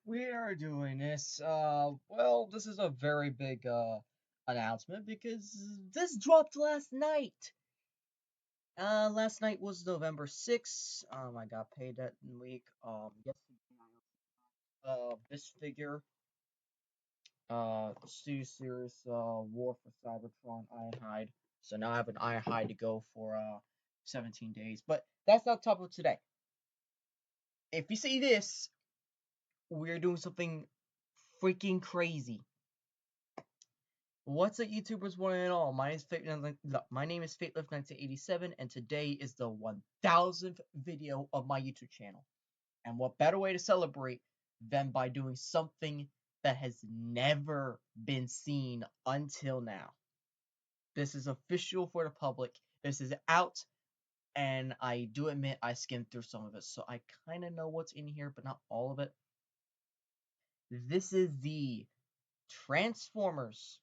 We are doing this. Well, this is a very big announcement because this dropped last night. Last night was November 6th. I got paid that week. Yesterday this figure, Studio Series, War for Cybertron Ironhide. So now I have an Ironhide to go for 17 days. But that's not the topic of today. If you see this, we're doing something freaking crazy. What's up, YouTubers, one and all? My name is FateLift1987, and today is the 1000th video of my YouTube channel. And what better way to celebrate than by doing something that has never been seen until now? This is official for the public. This is out, and I do admit I skimmed through some of it, so I kind of know what's in here, but not all of it. This is the Transformers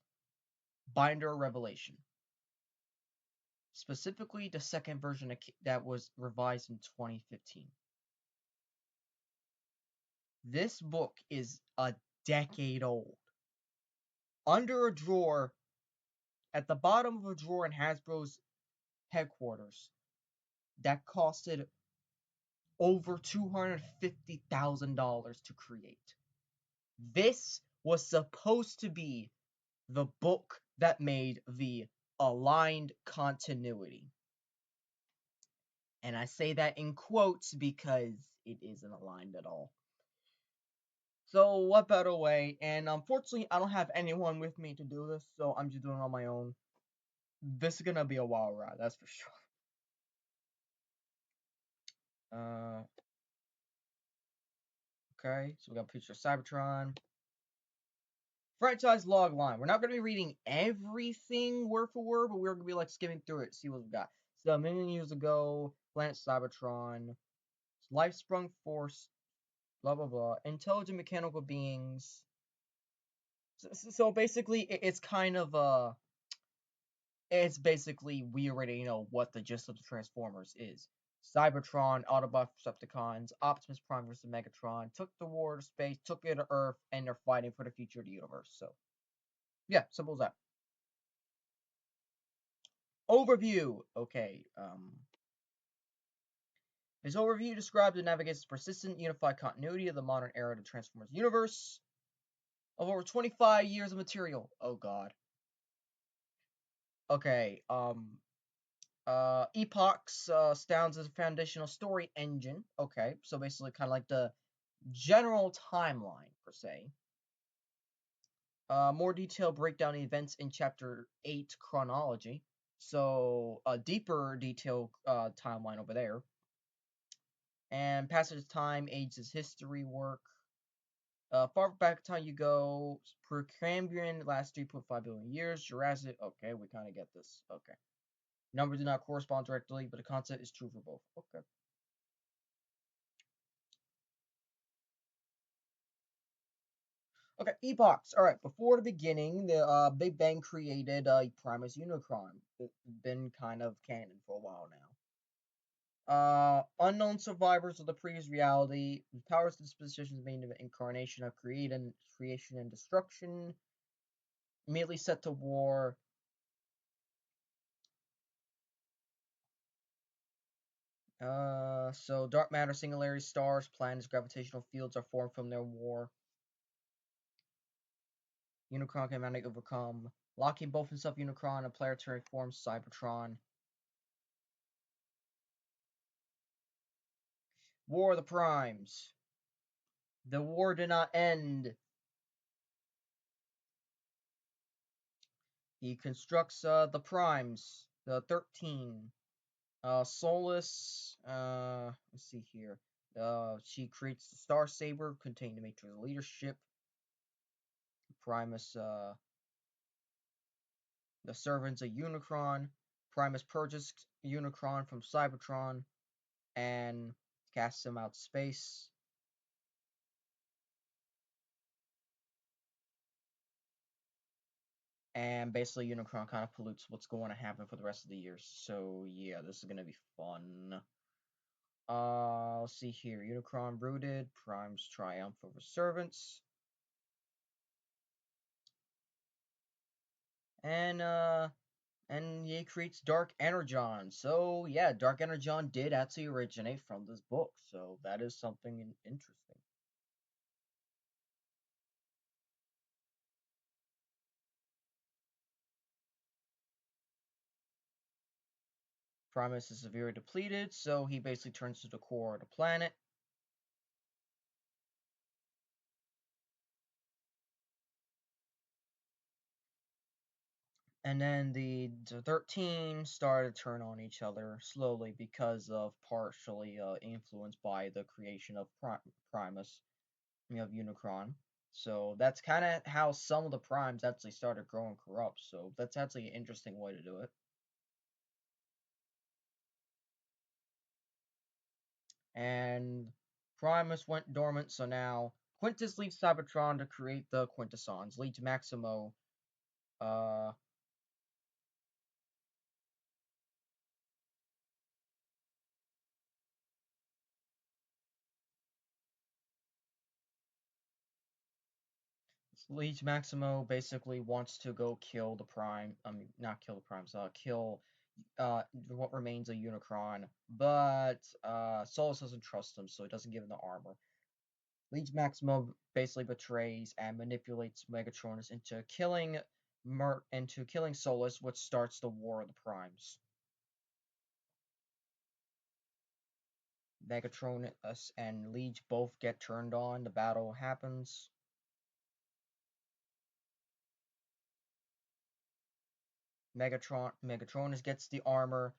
Binder Revelation. Specifically the second version that was revised in 2015. This book is a decade old. Under a drawer, at the bottom of a drawer in Hasbro's headquarters, that costed over $250,000 to create. This was supposed to be the book that made the aligned continuity. And I say that in quotes because it isn't aligned at all. So what better way? And unfortunately, I don't have anyone with me to do this, so I'm just doing it on my own. This is gonna be a wild ride, that's for sure. Uh, okay, so we got a picture of Cybertron. Franchise log line. We're not gonna be reading everything word for word, but we're gonna be like skimming through it, see what we got. So a million years ago, planet Cybertron, life sprung force, blah blah blah, intelligent mechanical beings. So basically, it's kind of it's basically, we already know what the gist of the Transformers is. Cybertron, Autobot Decepticons, Optimus Prime versus Megatron took the war to space, took it to Earth, and they're fighting for the future of the universe. So, yeah, simple as that. Overview. Okay. This overview describes and navigates the persistent, unified continuity of the modern era of the Transformers universe of over 25 years of material. Oh God. Okay. Epochs stands as a foundational story engine. Okay, so basically kind of like the general timeline, per se. More detailed breakdown of events in Chapter 8, Chronology. So, a deeper detailed timeline over there. And passage of time, ages, history, work. Far back in time you go, Precambrian lasts 3.5 billion years. Jurassic, okay, we kind of get this. Okay. Numbers do not correspond directly, but the concept is true for both. Okay. Okay, epochs. All right, before the beginning, the Big Bang created Primus Unicron. It's been kind of canon for a while now. Unknown survivors of the previous reality. Powers dispositions made of incarnation of creation and destruction. Immediately set to war. So dark matter, singularity, stars, planets, gravitational fields are formed from their war. Unicron can manage to overcome. Locking both himself Unicron and planetary forms Cybertron. War of the Primes. The war did not end. He constructs the primes, the 13. Solus, let's see here. She creates the Star Saber, containing the Matrix leadership. Primus, the servants of Unicron. Primus purges Unicron from Cybertron and casts him out to space. And basically, Unicron kind of pollutes what's going to happen for the rest of the year. So, yeah, this is going to be fun. Let's see here. Unicron rooted. Prime's triumph over servants. And he creates Dark Energon. So yeah, Dark Energon did actually originate from this book. So that is something interesting. Primus is severely depleted, so he basically turns to the core of the planet. And then the 13 started to turn on each other slowly because of partially influenced by the creation of Primus, of Unicron. So that's kind of how some of the primes actually started growing corrupt. So that's actually an interesting way to do it. And Primus went dormant, so now Quintus leaves Cybertron to create the Quintessons. Leads Maximo uh Leech Maximo basically wants to go kill the Prime. I mean, not kill the Primes. Kill what remains of Unicron. But Solus doesn't trust him, so he doesn't give him the armor. Leech Maximo basically betrays and manipulates Megatronus into killing Solus, which starts the War of the Primes. Megatronus and Leech both get turned on. The battle happens. Megatronus gets the armor,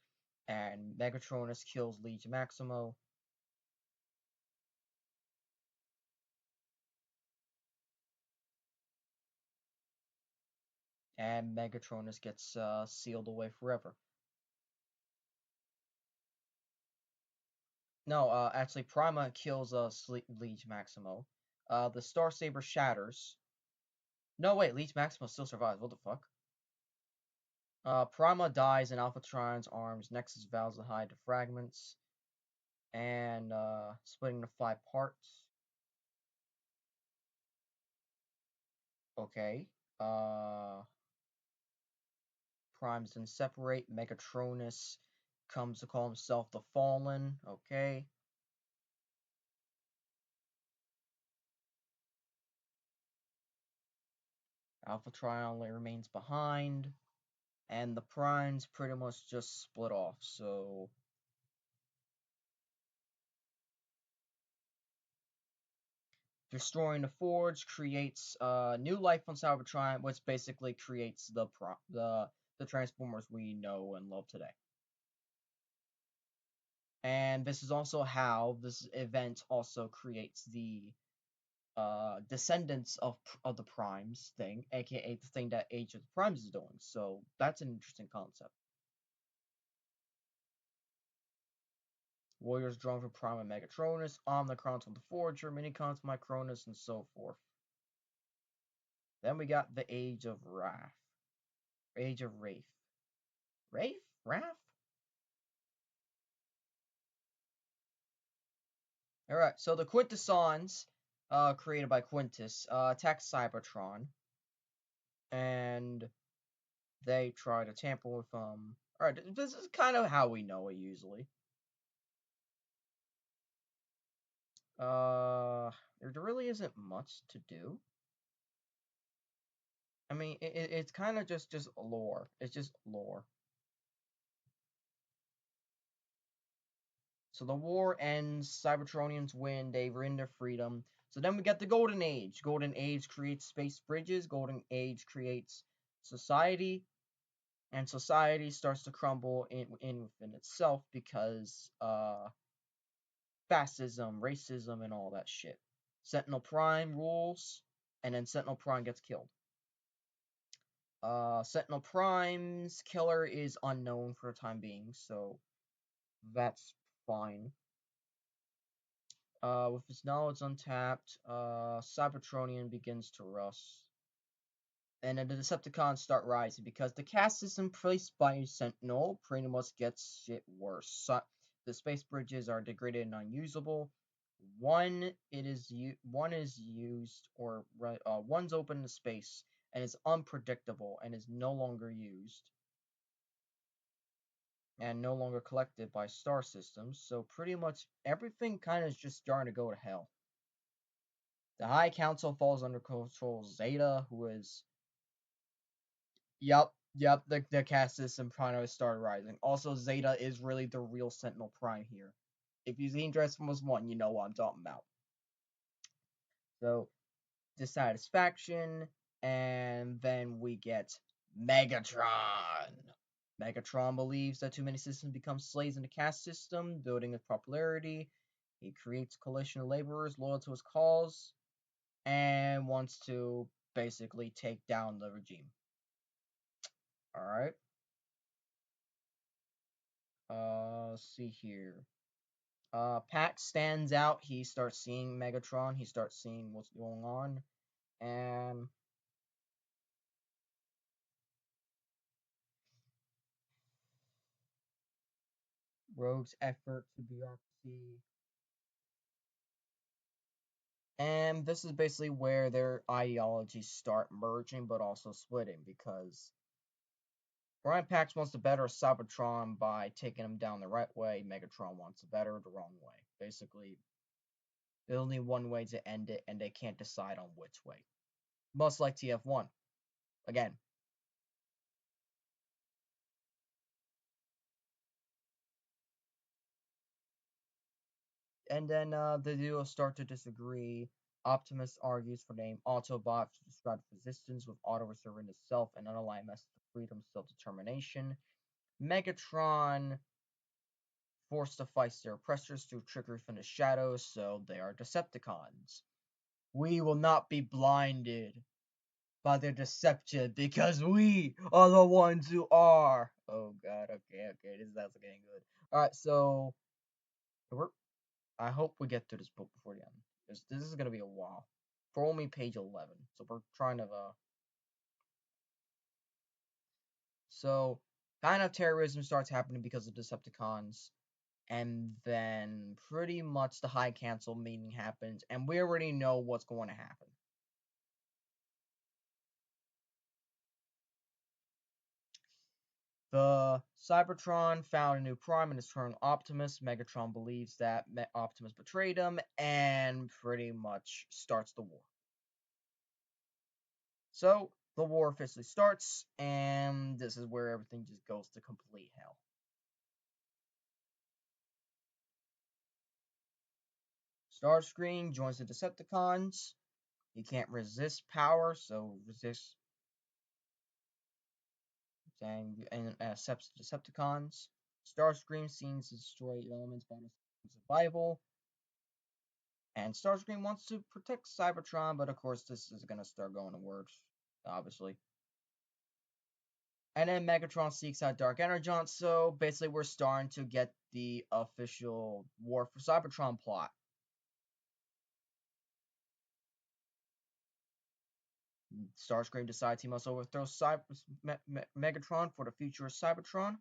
and Megatronus kills Leech Maximo. And Megatronus gets sealed away forever. No, actually, Prima kills Leech Maximo. The Star Saber shatters. No, wait, Leech Maximo still survives. What the fuck? Prima dies in Alphatron's arms. Nexus vows to hide the fragments and splitting the 5 parts. Okay. Primes then separate. Megatronus comes to call himself the Fallen. Okay. Alphatron only remains behind. And the primes pretty much just split off. So destroying the forge creates new life on Cybertron, which basically creates the Transformers we know and love today. And this is also how this event also creates the descendants of the primes thing, aka the thing that Age of the Primes is doing. So that's an interesting concept. Warriors drawn from Prime and Megatronus, Omnicrons from the Forger, Minicons, Micronus, and so forth. Then we got the Age of Wrath. Age of Wraith. Wraith? Wrath? Alright, so the Quintessons, created by Quintus, attack Cybertron. And they try to tamper with Alright, this is kind of how we know it usually. There really isn't much to do. I mean, it's kind of just lore. It's just lore. So the war ends, Cybertronians win, they win their freedom. So then we get the Golden Age. Golden Age creates space bridges, Golden Age creates society, and society starts to crumble in within itself because fascism, racism, and all that shit. Sentinel Prime rules, and then Sentinel Prime gets killed. Sentinel Prime's killer is unknown for the time being, so that's fine. With his knowledge untapped, Cybertronian begins to rust. And then the Decepticons start rising because the caste system placed by Sentinel pretty much gets shit worse. the space bridges are degraded and unusable. One is used, or one's open to space and is unpredictable and is no longer used and no longer collected by star systems. So pretty much everything kind of is just starting to go to hell. The High Council falls under control of Zeta, who is yep. The caste system finally started rising. Also, Zeta is really the real Sentinel Prime here. If you've seen Transformers 1, you know what I'm talking about. So, dissatisfaction, and then we get Megatron. Megatron believes that too many systems become slaves in the caste system, building his popularity. He creates a coalition of laborers loyal to his cause, and wants to basically take down the regime. Alright. Let's see here. Pax stands out. He starts seeing Megatron. He starts seeing what's going on. And Rogue's effort to bureaucracy. And this is basically where their ideologies start merging, but also splitting, because Brian Pax wants to better Cybertron by taking him down the right way. Megatron wants to better the wrong way. Basically, there's only one way to end it, and they can't decide on which way. Much like TF1. Again, and then the duo start to disagree. Optimus argues for the name Autobot to describe resistance, with Auto reserving the self and underlying message of freedom, self-determination. Megatron forced to fight their oppressors through trickery from the shadows, so they are Decepticons. We will not be blinded by their deception because we are the ones who are. Oh god, okay, this is also getting good. Alright, so I hope we get through this book before the end. This is gonna be a while. For only page 11. So we're trying to so kind of terrorism starts happening because of Decepticons, and then pretty much the High Council meeting happens, and we already know what's going to happen. The Cybertron found a new prime and is turned Optimus. Megatron believes that Optimus betrayed him and pretty much starts the war. So the war officially starts, and this is where everything just goes to complete hell. Starscream joins the Decepticons. He can't resist power, so resists and accepts the Decepticons. Starscream seems to destroy elements by survival. And Starscream wants to protect Cybertron, but of course this is gonna start going to worse, obviously. And then Megatron seeks out Dark Energon, so basically we're starting to get the official War for Cybertron plot. Starscream decides he must overthrow Megatron for the future of Cybertron,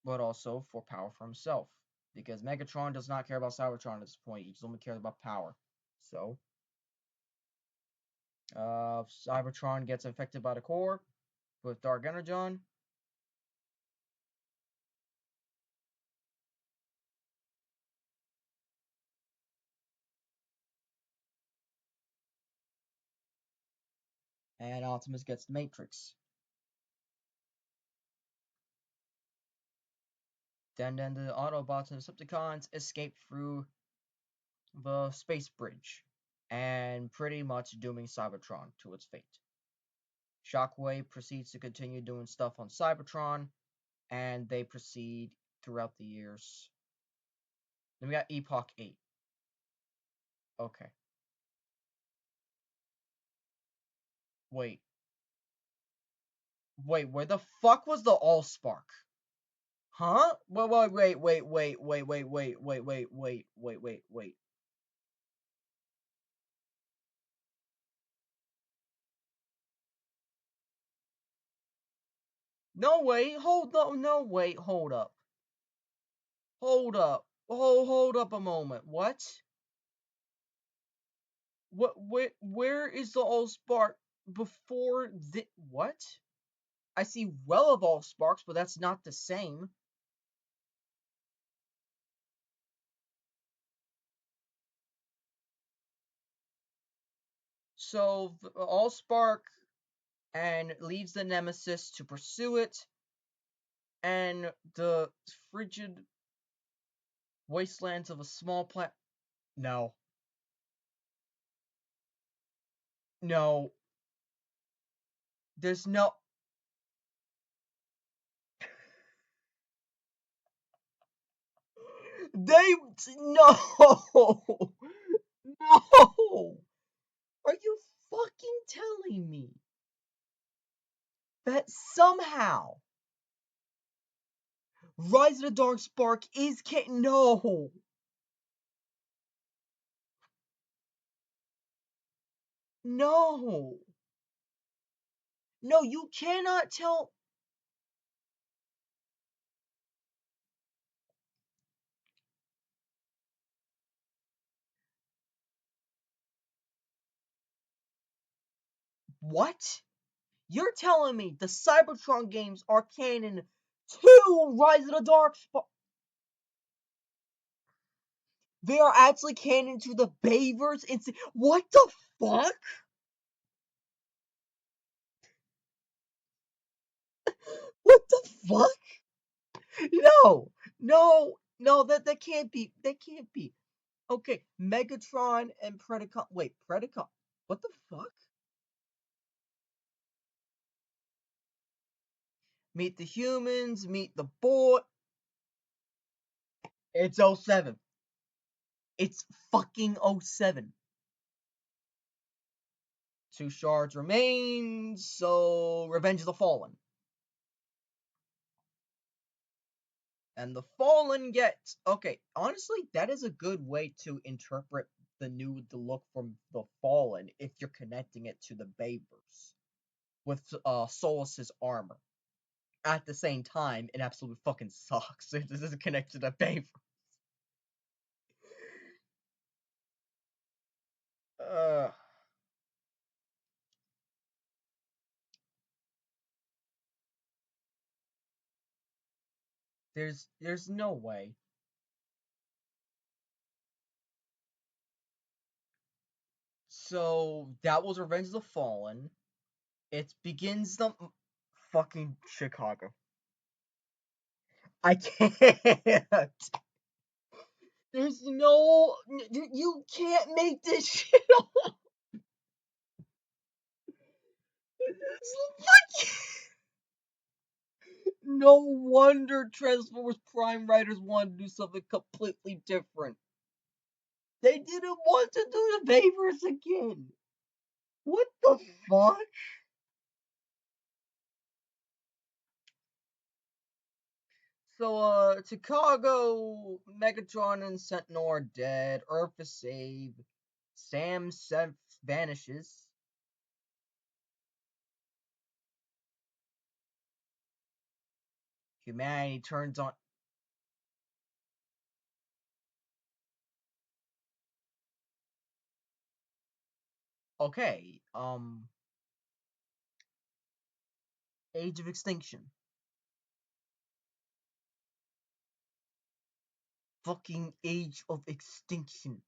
but also for power for himself. Because Megatron does not care about Cybertron at this point, he just only cares about power. So, Cybertron gets infected by the core with Dark Energon. And Optimus gets the Matrix. Then the Autobots and Decepticons escape through the space bridge, and pretty much dooming Cybertron to its fate. Shockwave proceeds to continue doing stuff on Cybertron, and they proceed throughout the years. Then we got Epoch 8. Okay. Wait. Where the fuck was the Allspark? Huh? Wait. No, wait, hold up. Hold up. Hold up a moment. What? Where is the Allspark before the what? I see well of Allsparks, but that's not the same. So Allspark and leaves the Nemesis to pursue it, and the frigid wastelands of a small planet. No, no, there's no. They no, no. Are you fucking telling me that somehow Rise of the Dark Spark is no, no, no? You cannot tell what? You're telling me the Cybertron games are canon to Rise of the Dark Spark? They are actually canon to the Bayverse. What the fuck? What the fuck? No, no, no. That can't be. That can't be. Okay, Megatron and Predacon. Wait, Predacon. What the fuck? Meet the humans. Meet the boy. It's '07. It's fucking '07. Two shards remain. So Revenge of the Fallen. And the Fallen gets okay. Honestly, that is a good way to interpret the look from the Fallen if you're connecting it to the Bayverse with Solus's armor. At the same time, it absolutely fucking sucks. It doesn't connect to the Bayverse. Uh, there's no way. So that was Revenge of the Fallen. It begins the fucking Chicago. I can't. There's no. You can't make this shit up. No wonder Transformers Prime writers wanted to do something completely different. They didn't want to do the Bayverse again. What the fuck? So, Chicago, Megatron and Sentinel are dead. Earth is saved. Sam Seth vanishes. Humanity turns on. Okay, Age of Extinction. Fucking Age of Extinction.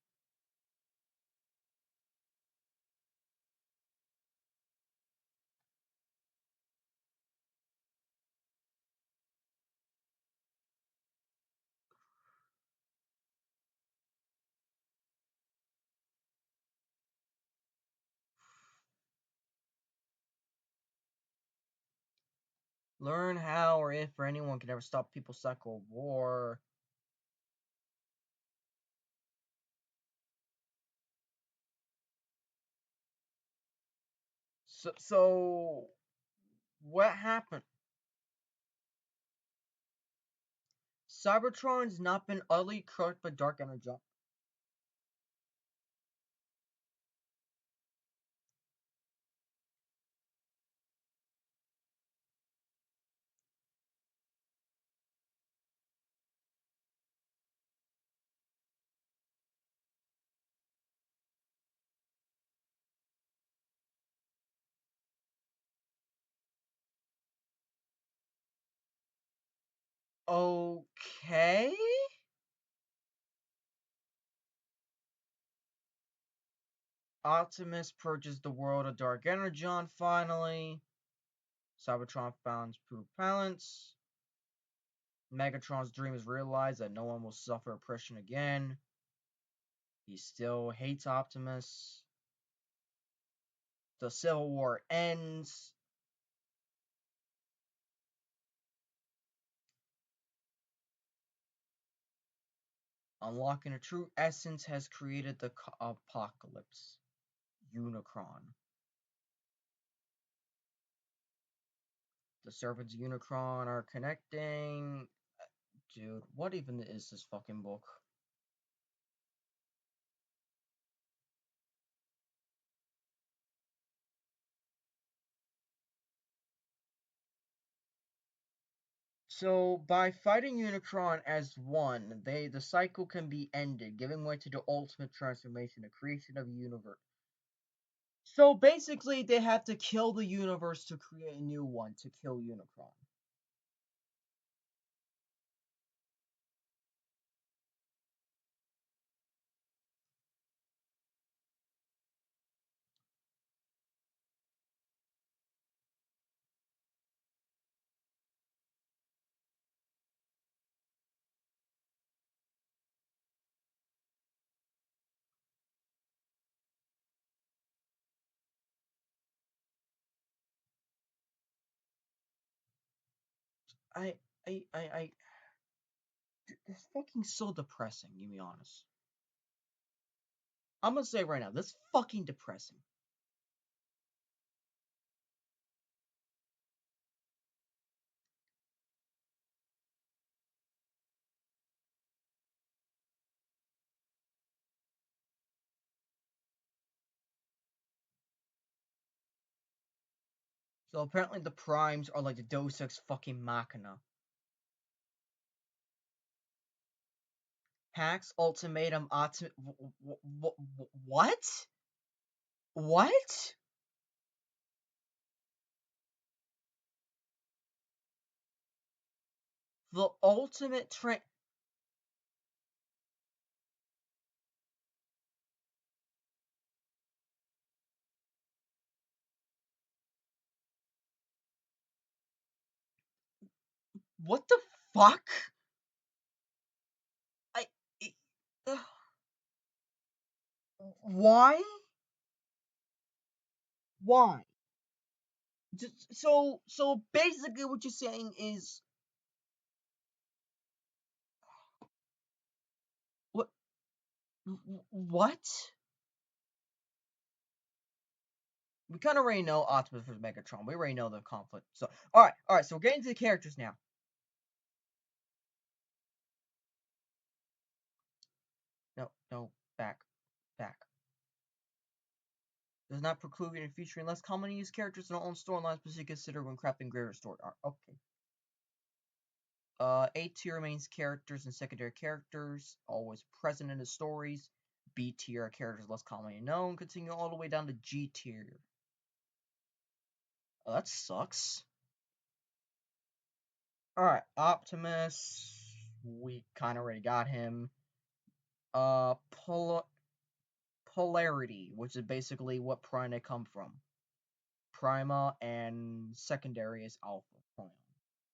Learn how or if or anyone can ever stop people's cycle of war. So what happened? Cybertron's not been utterly crushed by dark energy. Okay. Optimus purges the world of Dark Energon finally. Cybertron finds proof balance. Megatron's dream is realized that no one will suffer oppression again. He still hates Optimus. The Civil War ends. Unlocking the true essence has created the apocalypse. Unicron. The servants of Unicron are connecting. Dude, what even is this fucking book? So by fighting Unicron as one, the cycle can be ended, giving way to the ultimate transformation, the creation of a universe. So basically, they have to kill the universe to create a new one to kill Unicron. I, I, this fucking so depressing. To be honest, I'm gonna say right now, this fucking depressing. So apparently the primes are like the Deus Ex fucking machina. Pax Ultimatum what? What? The ultimate what the fuck? I, uh, why? Why? So basically what you're saying is what what? We kind of already know Optimus versus Megatron. We already know the conflict. So all right. So we're getting to the characters now. No, back. Does not preclude in featuring less commonly used characters in our own storylines, specifically considered when crafting greater story art. Okay. A tier remains characters and secondary characters, always present in the stories. B tier are characters less commonly known, continue all the way down to G tier. Oh, that sucks. Alright, Optimus. We kind of already got him. Polarity, which is basically what prime they come from. Prima and secondary is Alpha.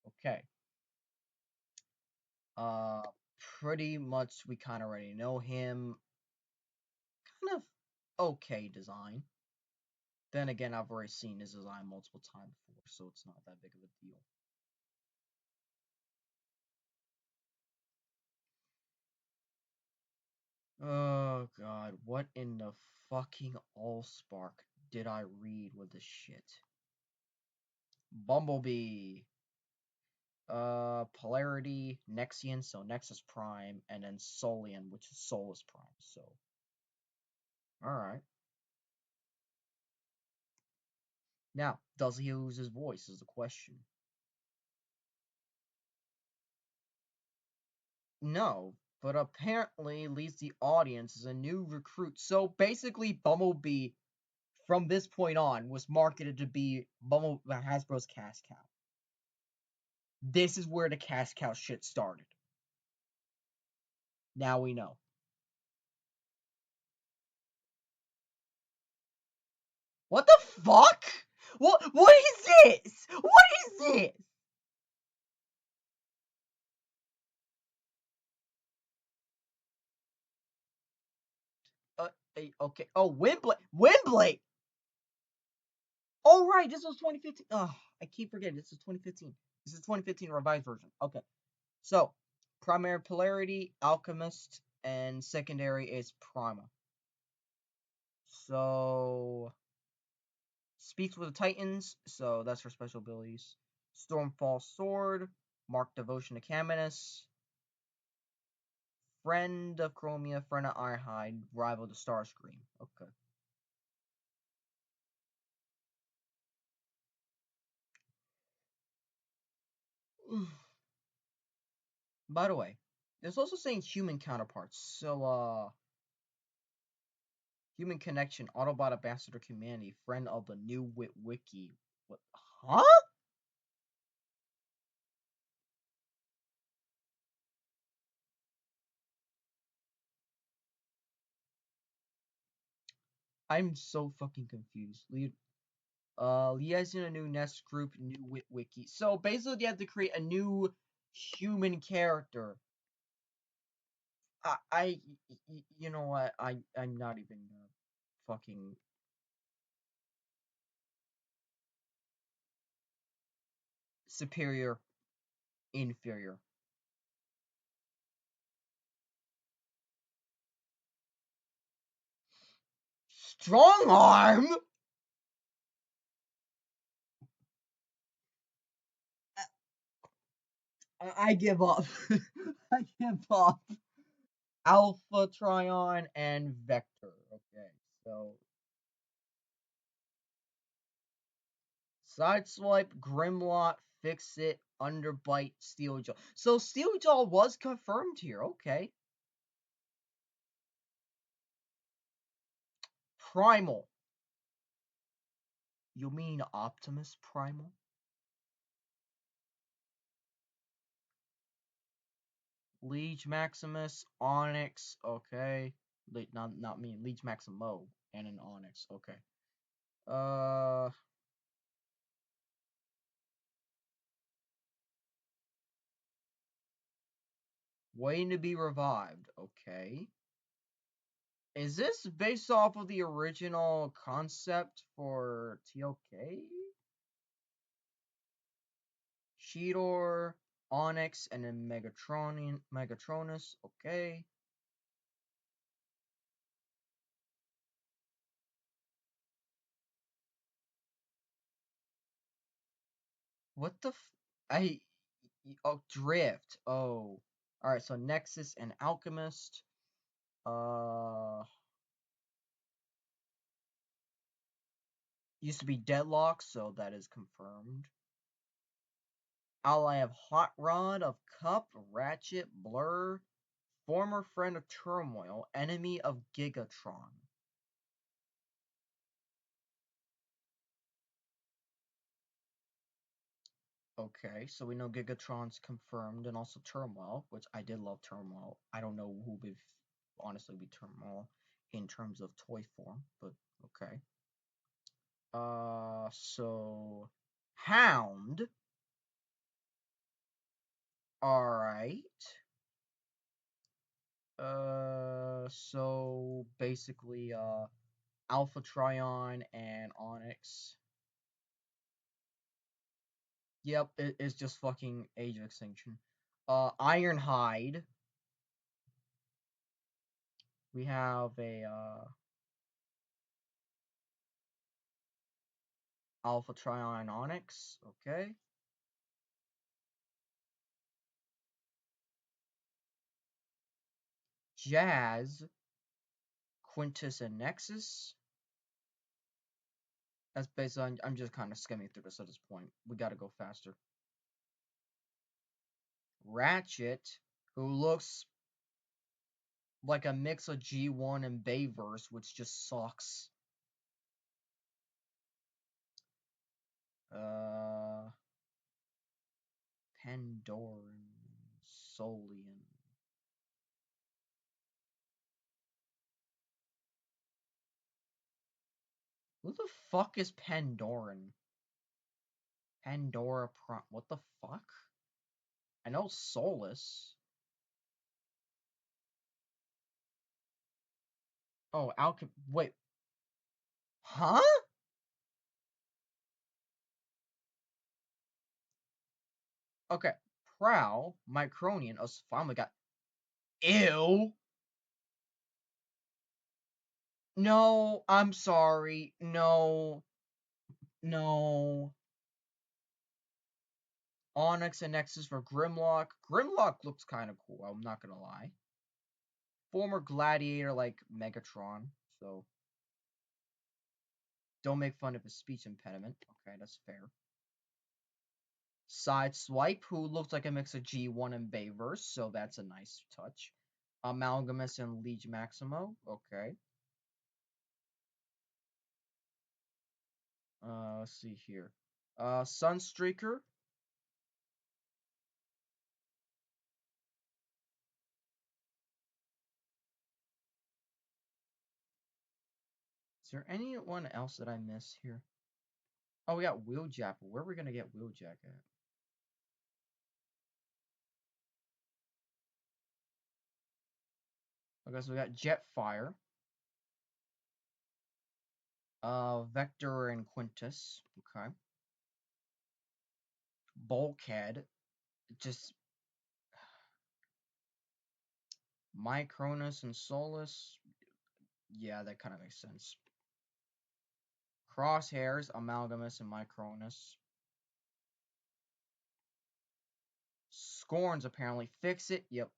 Okay. Uh, Pretty much we kind of already know him. Kind of okay design. Then again, I've already seen his design multiple times before, so it's not that big of a deal. Oh god, what in the fucking Allspark did I read with this shit? Bumblebee. Polarity, Nexian, so Nexus Prime, and then Solian, which is Solus Prime, so. Alright. Now, does he lose his voice is the question. No, but apparently leads the audience as a new recruit. So basically, Bumblebee, from this point on, was marketed to be Hasbro's cash cow. This is where the cash cow shit started. Now we know. What the fuck? What is this? What is this? Okay. Oh, Windblade. Oh, right. This was 2015. Oh, I keep forgetting. This is 2015. This is 2015 revised version. Okay. So, primary polarity, alchemist, and secondary is prima. So, speaks with the Titans. So that's for special abilities. Stormfall sword, mark devotion to Caminus. Friend of Chromia, friend of Ironhide, rival to Starscream. Okay. By the way, there's also saying human counterparts. So, human connection, Autobot ambassador humanity, friend of the new wiki. What? Huh? I'm so fucking confused. Liaison a new nest group, new wiki. So basically, you have to create a new human character. You know what? I'm not even fucking superior, inferior. Strong arm. I give up. I give up. Alpha Trion and Vector. Okay, so Sideswipe, Grimlock, Fix It, Underbite, Steeljaw. So Steeljaw was confirmed here. Okay. Primal. You mean Optimus Primal? Liege Maximus, Onyx. Okay. Not me. Liege Maximo and an Onyx. Okay. Uh. Waiting to be revived. Okay. Is this based off of the original concept for TOK? Cheetor, Onyx, and then Megatronus. Okay. What the oh, Drift. Oh. Alright, so Nexus and Alchemist. Used to be Deadlock, so that is confirmed. Ally of Hot Rod, of Cup, Ratchet, Blur, former friend of Turmoil, enemy of Gigatron. Okay, so we know Gigatron's confirmed, and also Turmoil, which I did love Turmoil. I don't know who would honestly be Turmoil in terms of toy form, but okay. So Hound. Alright. So basically, Alpha Trion and Onyx. Yep, it's just fucking Age of Extinction. Ironhide. We have a, Alpha Trion Onyx. Okay. Jazz. Quintus and Nexus. That's based on. I'm just kind of skimming through this at this point. We gotta go faster. Ratchet, who looks like a mix of G1 and Bayverse, which just sucks. Uh, Pandoran. Solian. Who the fuck is Pandoran? Pandora Prime. What the fuck? I know Solus. Oh, Wait. Huh? Okay. Prowl, Micronian, oh my god. Ew. No, I'm sorry. No. No. Onyx and Nexus for Grimlock. Grimlock looks kind of cool, I'm not gonna lie. Former gladiator like Megatron, so don't make fun of his speech impediment. Okay, that's fair. Sideswipe, who looks like a mix of G1 and Bayverse, so that's a nice touch. Amalgamus and Liege Maximo, okay. Let's see here. Sunstreaker. Is there anyone else that I miss here? Oh, we got Wheeljack. Where are we gonna get Wheeljack at? Okay, so we got Jetfire. Vector and Quintus. Okay. Bulkhead. Just Micronus and Solus. Yeah, that kind of makes sense. Crosshairs, Amalgamus, and Micronus. Scorns apparently fix it. Yep.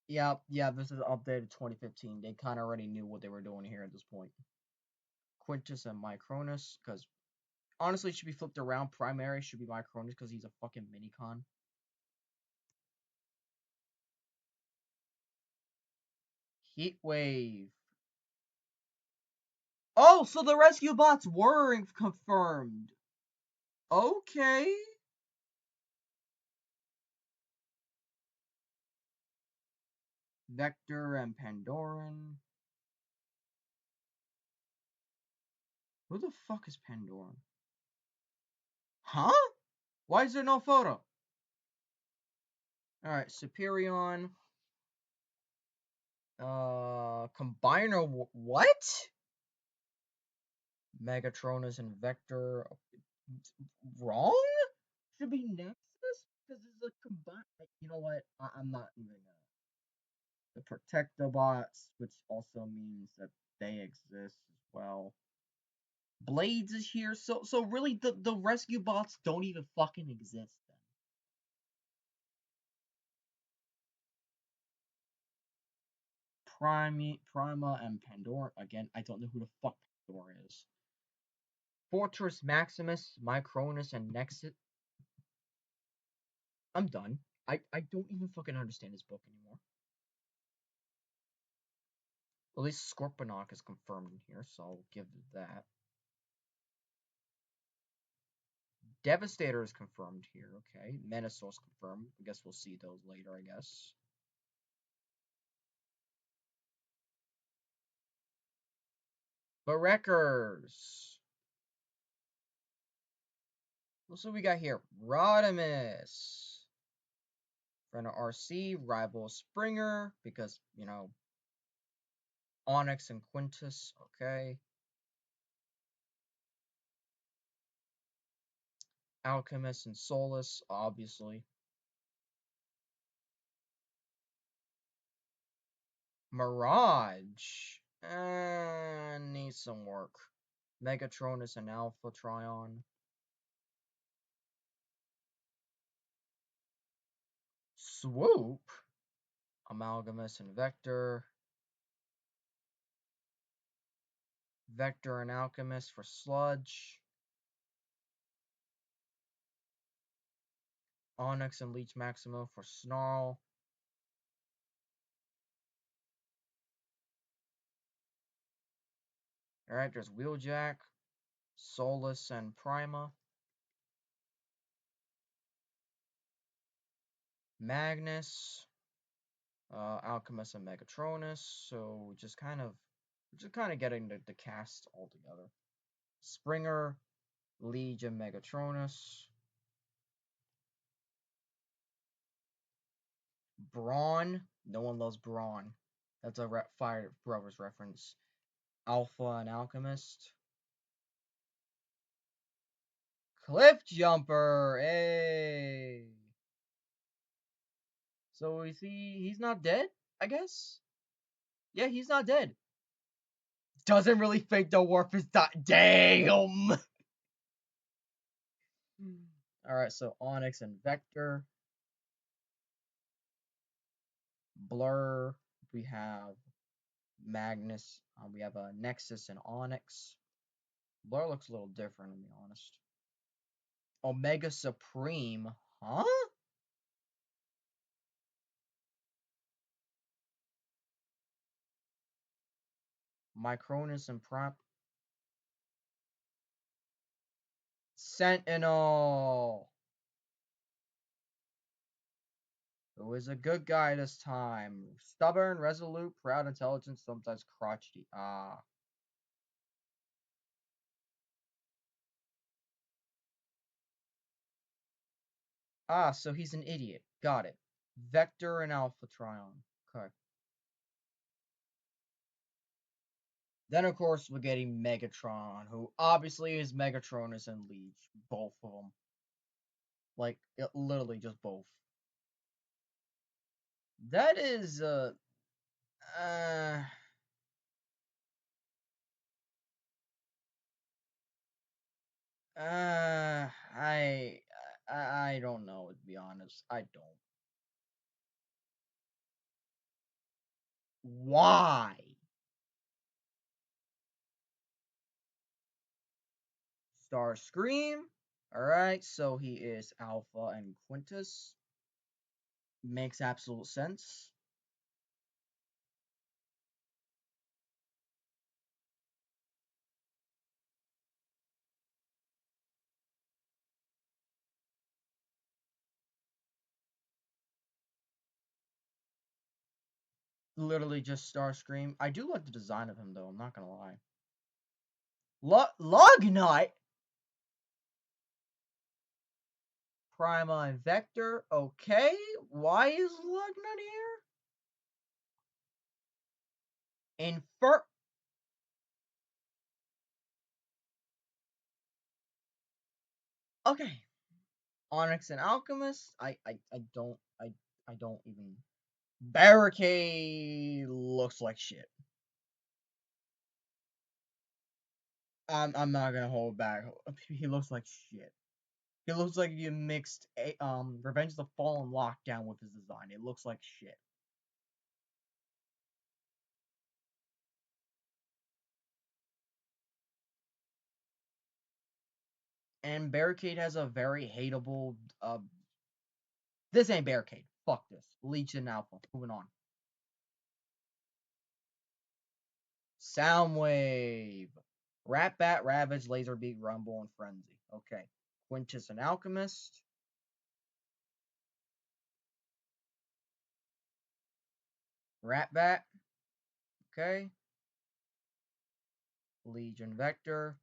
Yeah, this is updated 2015. They kind of already knew what they were doing here at this point. Quintus and Micronus, because honestly, it should be flipped around. Primary should be Micronus because he's a fucking minicon. Heatwave. Oh, so the rescue bots were confirmed. Okay. Vector and Pandoran. Who the fuck is Pandoran? Huh? Why is there no photo? Alright, Superion. Combiner. What? Megatronus and Vector. Wrong? Should be Nexus? Because it's a combine. You know what? I'm not even gonna. The Protectobots, which also means that they exist as well. Blades is here, so really the rescue bots don't even fucking exist then. Prima and Pandora again. I don't know who the fuck Pandora is. Fortress Maximus, Micronus, and Nexus. I'm done. I don't even fucking understand this book anymore. At least Scorponok is confirmed in here, so I'll give it that. Devastator is confirmed here, okay. Menasauce confirmed. I guess we'll see those later, I guess. Berserkers. What's what we got here? Rodimus. Friend of RC, rival Springer, because, you know, Onyx and Quintus, okay. Alchemist and Solus, obviously. Mirage. Needs some work. Megatronus and Alpha Trion. Swoop. Amalgamus and Vector. Vector and Alchemist for Sludge. Onyx and Leech Maximo for Snarl. Alright, there's Wheeljack, Solus, and Prima. Magnus, Alchemist, and Megatronus. So just kind of getting the cast all together. Springer, Legion, Megatronus. Brawn. No one loves Brawn. That's a Fire Brothers reference. Alpha and Alchemist. Cliff Jumper. Hey. So is he's not dead, I guess? Yeah, he's not dead. Doesn't really think the warp is that. Damn! Alright, so Onyx and Vector. Blur. We have Magnus. We have a Nexus and Onyx. Blur looks a little different, to be honest. Omega Supreme. Huh? Micronus and Prop. Sentinel. Who is a good guy this time. Stubborn, resolute, proud, intelligent, sometimes crotchety. Ah. Ah, so he's an idiot. Got it. Vector and Alpha Trion. Okay. Then, of course, we're getting Megatron, who obviously is Megatronus and Leech. Both of them. Like, literally just both. That is, uh... Uh, I, I don't know, to be honest. I don't. Why? Starscream? Alright, so he is Alpha and Quintus. Makes absolute sense. Literally just Starscream. I do like the design of him, though, I'm not gonna lie. Lugnut? Prima and Vector, okay. Why is Lugnut here? Okay. Onyx and Alchemist, I don't even... Barricade looks like shit. I'm not gonna hold back. He looks like shit. He looks like you mixed Revenge of the Fallen Lockdown with his design. It looks like shit. And Barricade has a very hateable this ain't Barricade. Fuck this. Leech and Alpha. Moving on. Soundwave. Rat Bat, Ravage, Laserbeak, Rumble, and Frenzy. Okay. Quintus and Alchemist. Rat Bat. Okay. Legion Vector.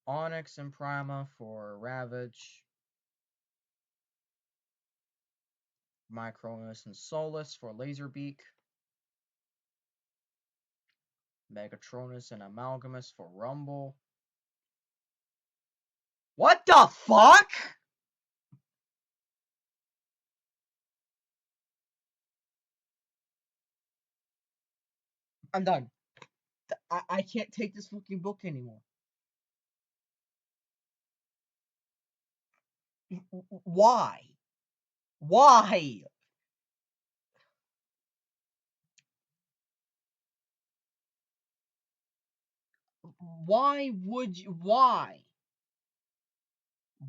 Onyx and Prima for Ravage. Micronus and Solus for Laserbeak. Megatronus and Amalgamus for Rumble. What the fuck? I'm done. I can't take this fucking book anymore. Why? Why? Why would you? Why?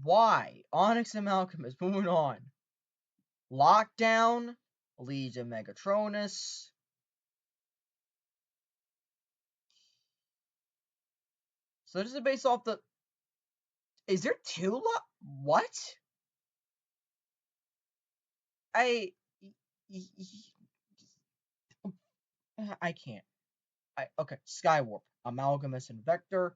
Why? Onyx and Alchemist. Moving on. Lockdown. Legion Megatronus. So this is based off the... Is there two what? I I can't. Okay. Skywarp, Amalgamous and Vector,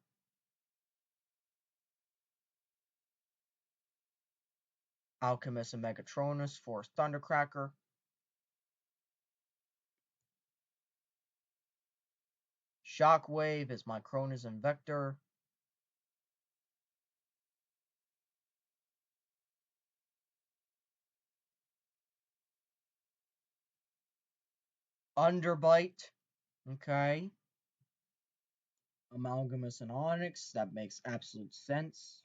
Alchemist and Megatronus for Thundercracker, Shockwave is Micronus and Vector, Underbite, okay, Amalgamous and Onyx, that makes absolute sense.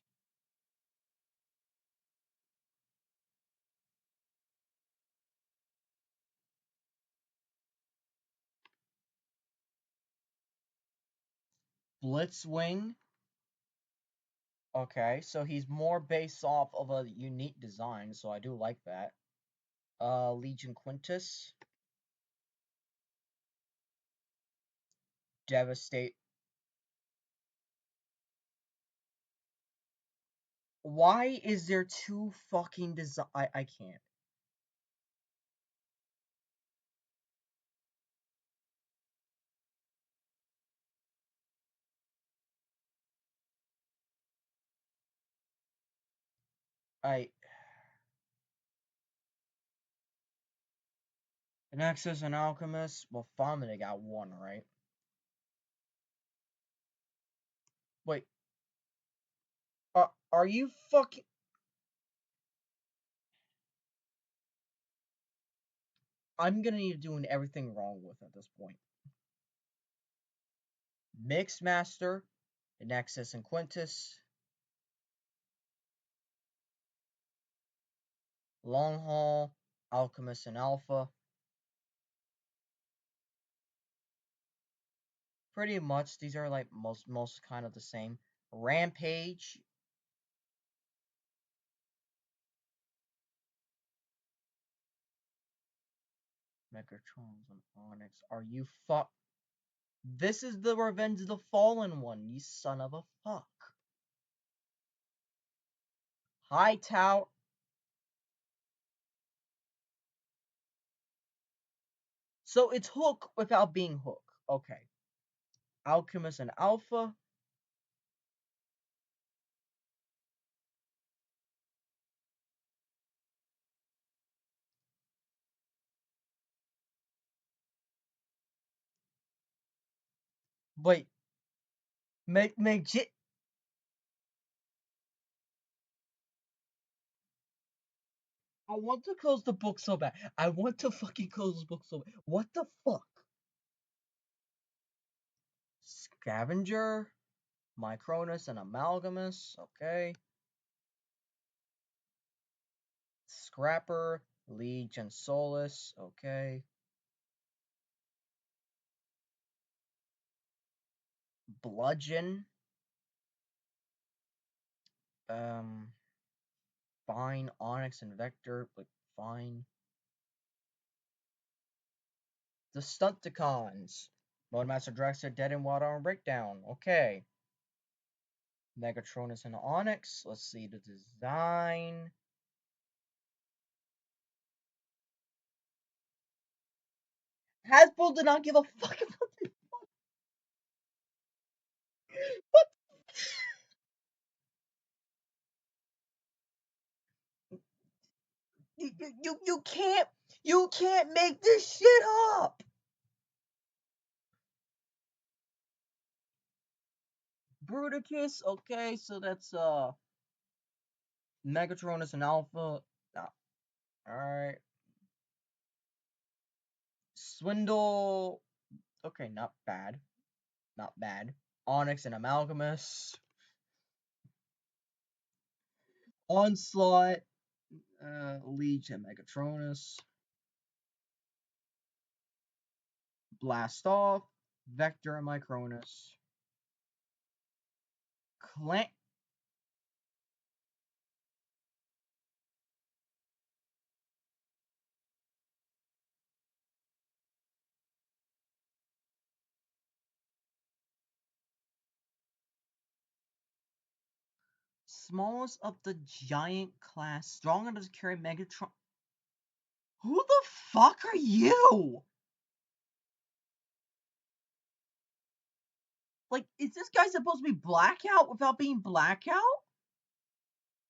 Blitzwing, okay, so he's more based off of a unique design, so I do like that. Legion Quintus, Devastate. Why is there two fucking design? I can't. I Nexus and Alchemist. Well, finally they got one right. Wait, are you fucking? I'm gonna need to doing everything wrong with at this point. Mixmaster, Nexus and Quintus, Long Haul, Alchemist and Alpha. Pretty much, these are like most kind of the same. Rampage. Megatrons and Onyx. Are you fuck? This is the Revenge of the Fallen one, you son of a fuck. High Tower. So it's Hook without being Hook. Okay. Alchemist and Alpha. Wait, make I want to close the book so bad. I want to fucking close this book so bad. What the fuck? Scavenger, Micronus, and Amalgamous. Okay. Scrapper, Legion, and Solus. Okay. Bludgeon. Um. Fine. Onyx and Vector. But fine. The Stunticons. Modemaster Drexler, Dead in Water and Breakdown. Okay. Megatronus and Onyx. Let's see the design. Hasbro did not give a fuck about this. What? You can't make this shit up. Bruticus. Okay, so that's Megatronus and Alpha. All right. Swindle. Okay, not bad. Not bad. Onyx and Amalgamous. Onslaught. Leech and Megatronus. Blast off. Vector and Micronus. Clank. Smallest of the giant class. Strong enough to carry Megatron. Who the fuck are you? Like, is this guy supposed to be Blackout without being Blackout?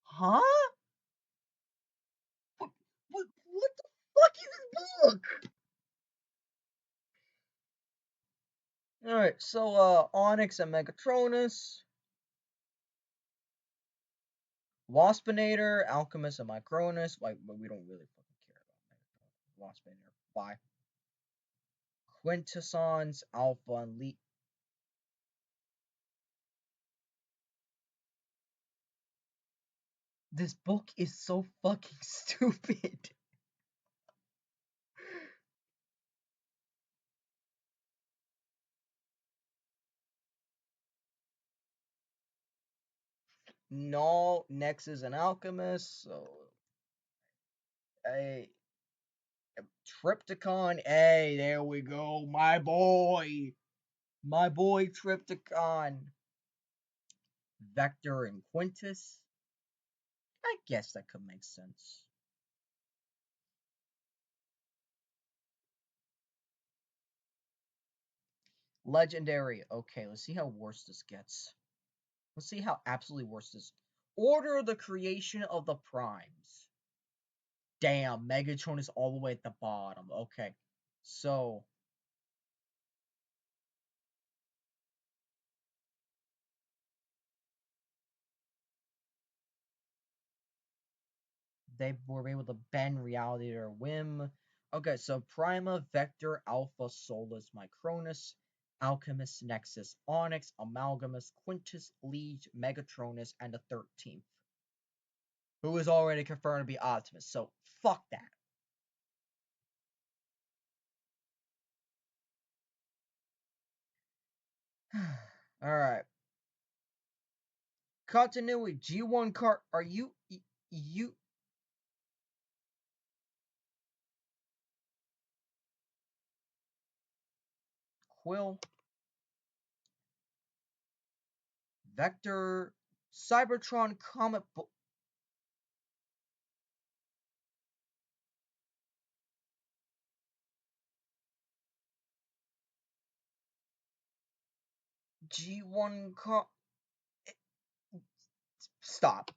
Huh? What the fuck is this book? Alright, so, Onyx and Megatronus. Waspinator, Alchemist, and Micronus. Like, but we don't really fucking care about Megatronus. Waspinator. Bye. Quintessons, Alpha, and Leap. This book is so fucking stupid. No, Nexus and Alchemist. So, hey, Triptychon. Hey, there we go, my boy Triptychon. Vector and Quintus. I guess that could make sense. Legendary. Okay, let's see how worse this gets. Let's see how absolutely worse this. Order the creation of the primes. Damn, Megatron is all the way at the bottom. Okay, so they were able to bend reality to their whim. Okay, so Prima, Vector, Alpha, Solus, Micronus, Alchemist, Nexus, Onyx, Amalgamus, Quintus, Liege, Megatronus, and the 13th, who is already confirmed to be Optimus. So fuck that. Alright. Continuity. G1 card. Are you. You. Quill. Vector. Cybertron comic book. G1 Stop.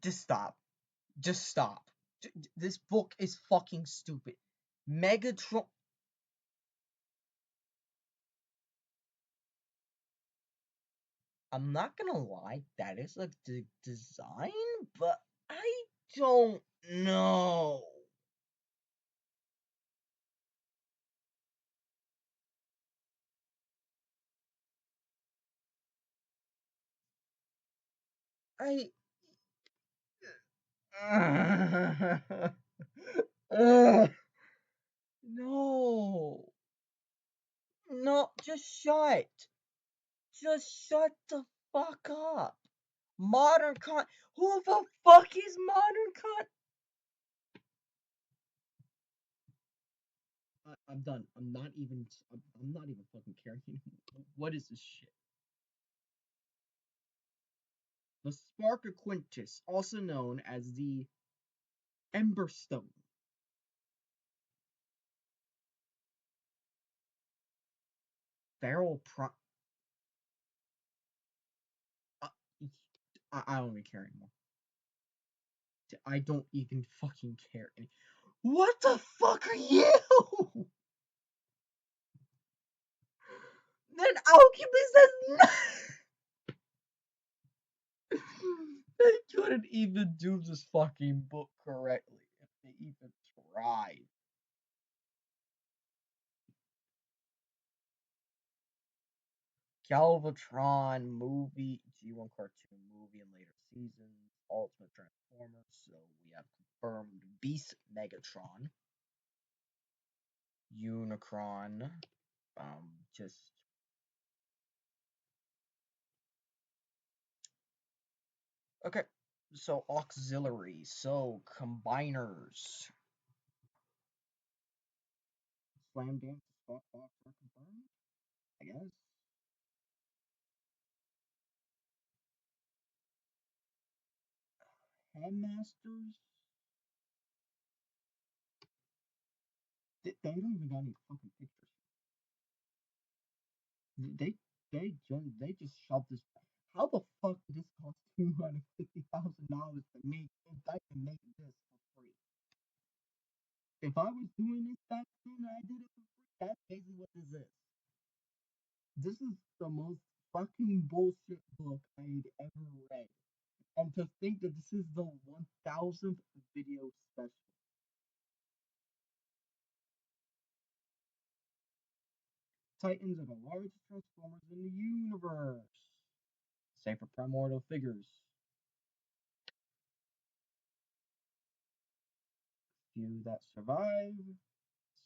Just stop. Just stop. This book is fucking stupid. Megatron. I'm not gonna lie, that is a design, but I don't know. I. No. No, just shut. Just shut the fuck up. Modern con. Who the fuck is modern con? I'm done. I'm not even. I'm not even fucking caring anymore. What is this shit? The Spark of Quintus, also known as the Emberstone. Feral Pro. Uh, I don't even care anymore. I don't even fucking care. What the fuck are you? Then Alchemist has They couldn't even do this fucking book correctly if they even tried. Galvatron movie, G1 cartoon movie in later seasons, Ultimate Transformers, so we have confirmed Beast Megatron, Unicron, just okay. So auxiliary, so combiners. Slam Dance, Spot Box are confirmed, I guess. Headmasters, They don't even got any fucking pictures. They they just shoved this. How the fuck did this cost $250,000 to make? If I can make this for free. If I was doing this back then and I did it for free, that's basically what this is. This is the most fucking bullshit book I'd ever read. And to think that this is the 1000th video special. Titans are the largest transformers in the universe. Save for primordial figures. Few that survive.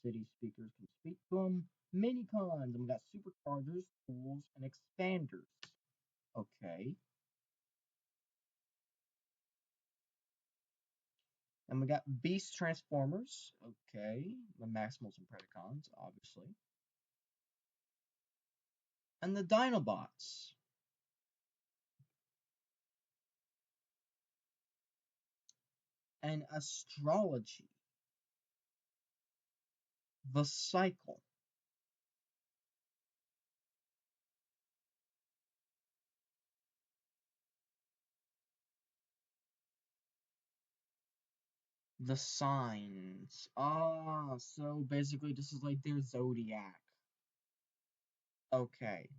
City speakers can speak to them. Mini cons. And we got superchargers, tools, and expanders. Okay. And we got beast transformers. Okay. The Maximals and Predacons, obviously. And the Dinobots. And astrology. The cycle. The signs. Ah, so basically this is like their zodiac. Okay.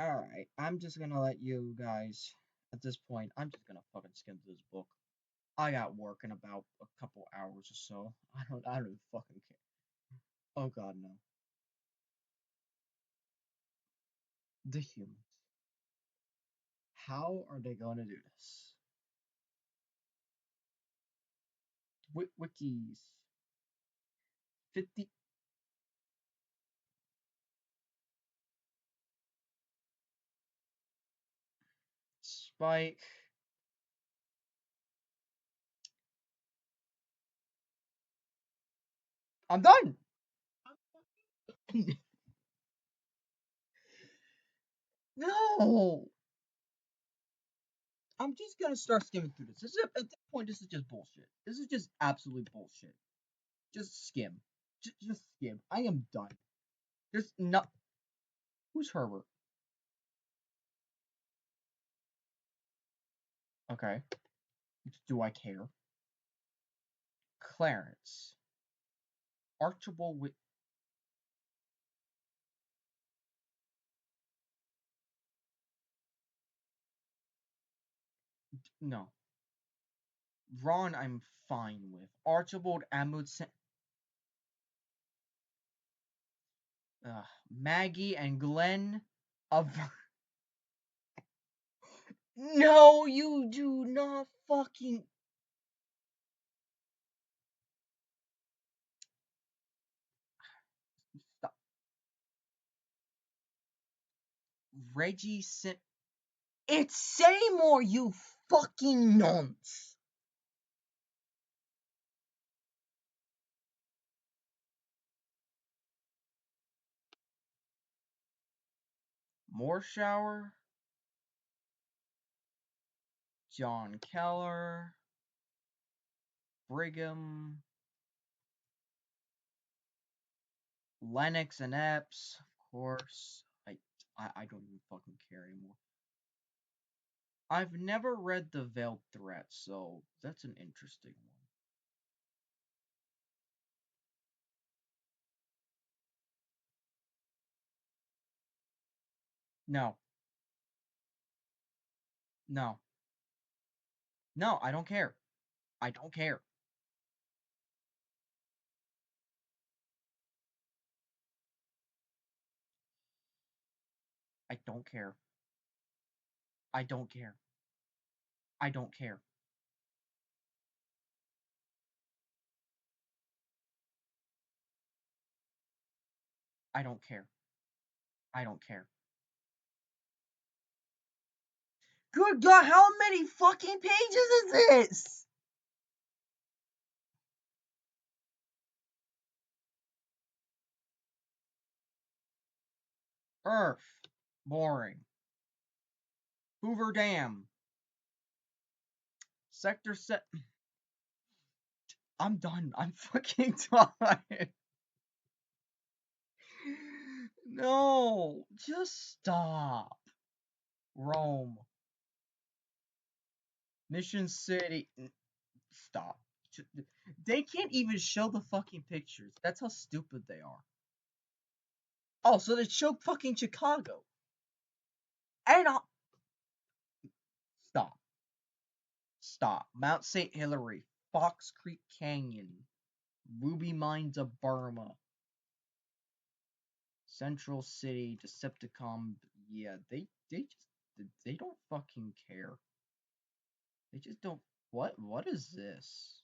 Alright, I'm just gonna let you guys, at this point, I'm just gonna fucking skim through this book. I got work in about a couple hours or so. I don't even fucking care. Oh god, no. The humans. How are they gonna do this? Wikis. 50. Spike. I'm done! No! I'm just gonna start skimming through this. At this point, this is just bullshit. This is just absolute bullshit. Just skim. Just skim. I am done. There's not. Who's Herbert? Okay. Do I care? Clarence. Archibald Whit. No. Ron, I'm fine with. Archibald Amundsen. Maggie and Glenn. Of. No, you do not fucking. Stop. Reggie Sim. It's Seymour, you fucking nonce. More shower. John Keller. Brigham. Lennox and Epps, of course. I don't even fucking care anymore. I've never read The Veiled Threat, so that's an interesting one. No. No. No, I don't care. I don't care. I don't care. I don't care. I don't care. I don't care. I don't care. Good God, how many fucking pages is this? Earth. Boring. Hoover Dam. Sector set. I'm done. I'm fucking done. No, just stop. Rome. Mission City. Stop. They can't even show the fucking pictures. That's how stupid they are. Oh, so they show fucking Chicago. And stop. Stop. Mount St. Hilary. Fox Creek Canyon. Ruby Mines of Burma. Central City. Decepticon. Yeah, they don't fucking care. They just don't. What is this?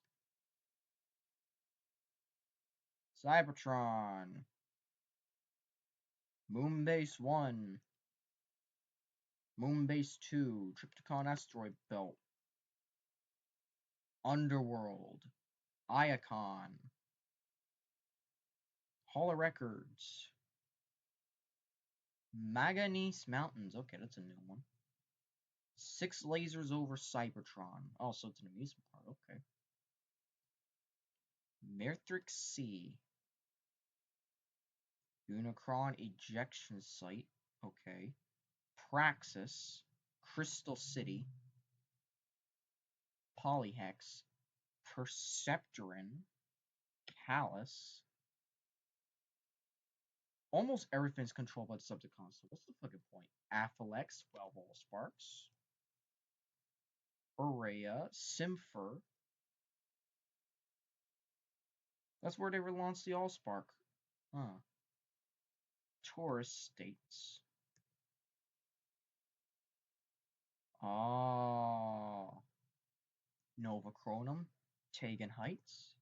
Cybertron. Moonbase 1. Moonbase 2. Trypticon Asteroid Belt. Underworld. Iacon. Hall of Records. Manganese Mountains. Okay, that's a new one. 6 lasers over Cybertron. Oh, so it's an amusement park. Okay. Merthrix Sea. Unicron Ejection Site. Okay. Praxis. Crystal City. Polyhex. Perceptorin. Callus. Almost everything's controlled by the Decepticons, so what's the fucking point? Aphilex, 12 All Sparks. Urea, Simfer. That's where they relaunched the Allspark. Huh. Taurus States. Oh. Novachronum. Tegan Heights.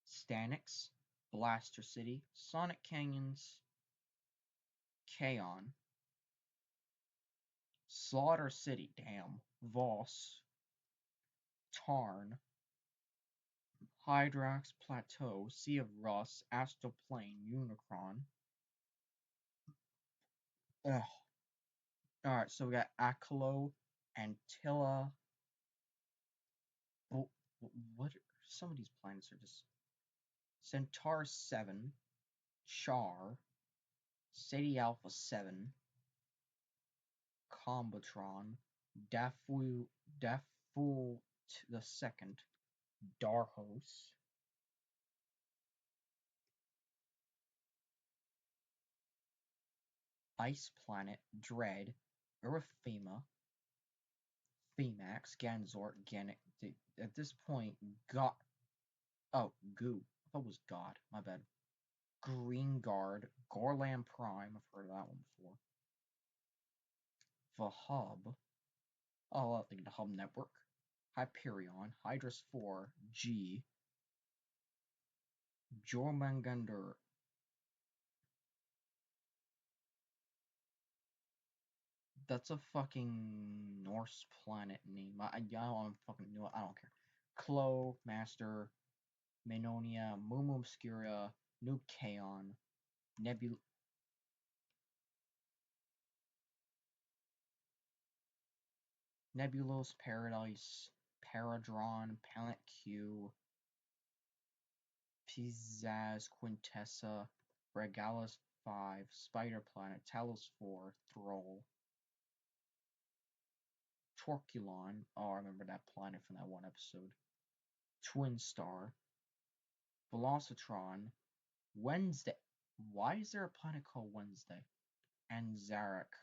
Stanix. Blaster City. Sonic Canyons. Kaon. Slaughter City. Damn. Voss. Tarn. Hydrax Plateau. Sea of Rust. Astral Plane. Unicron. Ugh. Alright, so we got Aklo, Antilla. Oh, what? Some of these planets are just. Centaur 7, Char, Ceti Alpha 7, Combatron, Daful the Second, Darhos, Ice Planet, Dread, Erythema, Themax, Ganzort,Ganic. At this point, God. Oh, Goo. I thought it was God. My bad. Green Guard, Gorlam Prime. I've heard of that one before. The Hub. Oh, I think the Hub Network. Hyperion, Hydrus 4, G, Jormungandr. That's a fucking Norse planet name. I don't fucking know. I don't care. Clo, Master, Menonia, Mumu Obscura, New Kaon, Nebulos Paradise, Paradron, Planet Q, Pizzazz, Quintessa, Regalis 5, Spider Planet, Talos 4, Thrall, Torculon. Oh, I remember that planet from that one episode. Twin Star, Velocitron, Wednesday. Why is there a planet called Wednesday? And Zarek.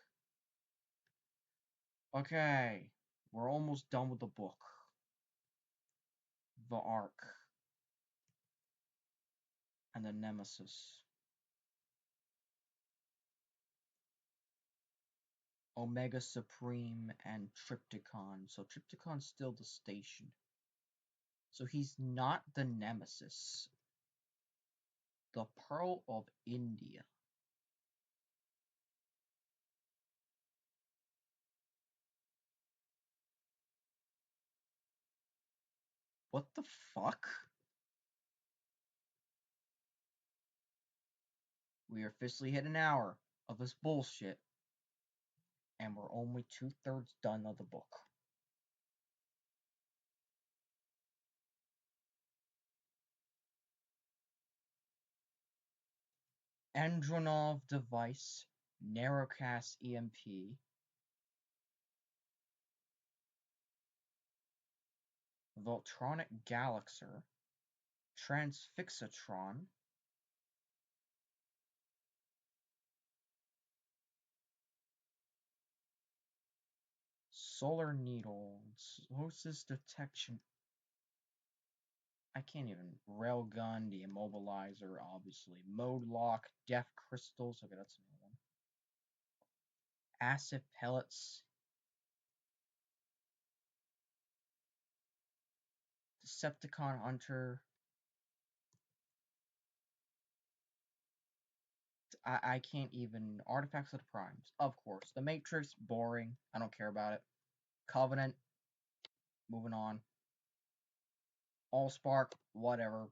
Okay, we're almost done with the book. The Ark. And the Nemesis. Omega Supreme and Triptychon. So Triptychon's still the station. So he's not the Nemesis. The Pearl of India. What the fuck? We officially hit an hour of this bullshit. And we're only 2/3 done of the book. Andronov device, narrowcast EMP, Voltronic galaxer, transfixatron, solar needle, closest detection. I can't even. Railgun, the immobilizer, obviously. Mode lock, death crystals. Okay, that's another one. Acid pellets. Decepticon hunter. I can't even. Artifacts of the Primes. Of course. The Matrix, boring. I don't care about it. Covenant. Moving on. Allspark, whatever.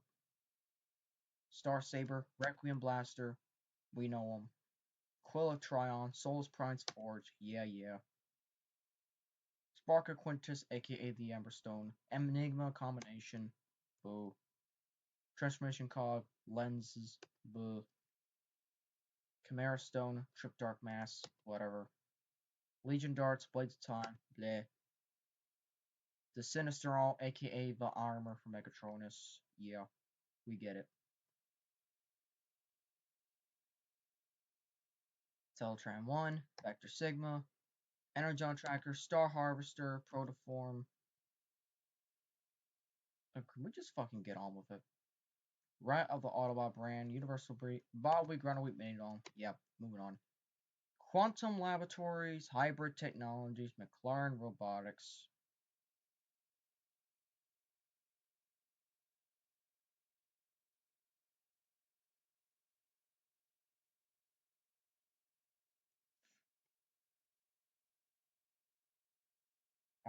Star Saber, Requiem Blaster. We know them. Quillatrion, Solus Prime's Forge. Yeah, yeah. Sparker Quintus, aka the Emberstone. Enigma combination. Boo. Transformation cog, lenses. Boo. Chimera Stone, Trip Dark Mass. Whatever. Legion Darts, Blades of Time. Bleh. The Sinister All, aka the armor for Megatronus. Yeah, we get it. Teletran 1, Vector Sigma, Energon Tracker, Star Harvester, Protoform. Can we just fucking get on with it? Rat of the Autobot brand, Universal Breed, Bob Week, Runaway Maidon. Yep, moving on. Quantum Laboratories, Hybrid Technologies, McLaren Robotics.